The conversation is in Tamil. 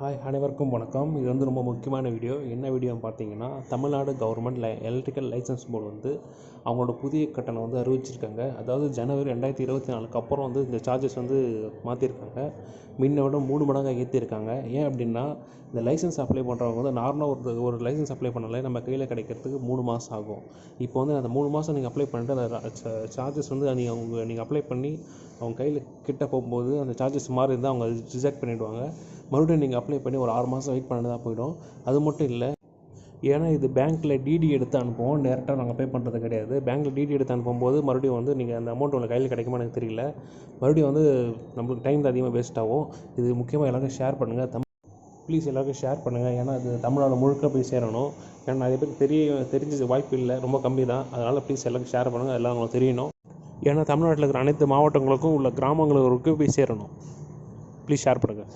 ஹாய், அனைவருக்கும் வணக்கம். இது வந்து ரொம்ப முக்கியமான வீடியோ. என்ன வீடியோன்னு பார்த்தீங்கன்னா, Tamil Nadu government electrical licence board வந்து அவங்களோட புதிய கட்டணம் வந்து அறிவிச்சிருக்காங்க. அதாவது ஜனவரி 2024க்கு அப்புறம் வந்து இந்த சார்ஜஸ் வந்து மாற்றிருக்காங்க. முன்ன விட 3 மடங்காக ஏற்றிருக்காங்க. ஏன் அப்படின்னா, இந்த லைசன்ஸ் அப்ளை பண்ணுறவங்க வந்து நார்மலாக ஒரு லைசன்ஸ் அப்ளை பண்ணாலே நம்ம கையில் கிடைக்கிறதுக்கு 3 மாதம் ஆகும். இப்போ வந்து அந்த 3 மாதம் நீங்கள் அப்ளை பண்ணிட்டு அந்த சார்ஜஸ் வந்து நீங்கள் அப்ளை பண்ணி அவங்க கையில் கிட்ட போகும்போது அந்த சார்ஜஸ் மாறி இருந்தால் அவங்க ரிஜெக்ட் பண்ணிவிடுவாங்க. மறுபடியும் நீங்கள் அப்ளை பண்ணி ஒரு 6 மாதம் வெயிட் பண்ணதான் போயிடும். அது மட்டும் இல்லை, ஏன்னா இது பேங்க்கில் டிடி எடுத்து அனுப்புவோம், டேரெக்டாக நாங்கள் பே பண்ணுறது கிடையாது. பேங்க்கில் டிடி எடுத்து அனுப்பும்போது மறுபடியும் வந்து நீங்கள் அந்த அமௌண்ட் உங்கள் கையில் கிடைக்குமா எனக்கு தெரியல. மறுபடியும் வந்து நம்மளுக்கு டைம் தான் அதிகமாக வேஸ்ட் ஆகும். இது முக்கியமாக எல்லாருக்கும் ஷேர் பண்ணுங்கள். ப்ளீஸ் எல்லாருக்கும் ஷேர் பண்ணுங்கள். ஏன்னா அது தமிழ்நாடு முழுக்க போய் சேரணும். ஏன்னா நிறைய பேர் தெரிஞ்ச வாய்ப்பு இல்லை, ரொம்ப கம்மி தான். அதனால் ப்ளீஸ் எல்லாருக்கும் ஷேர் பண்ணுங்கள், எல்லாம் அவங்களுக்கு தெரியணும். ஏன்னா தமிழ்நாட்டில் இருக்கிற அனைத்து மாவட்டங்களுக்கும் உள்ள கிராமங்களுக்கு போய் சேரணும். ப்ளீஸ் ஷேர் பண்ணுங்கள்.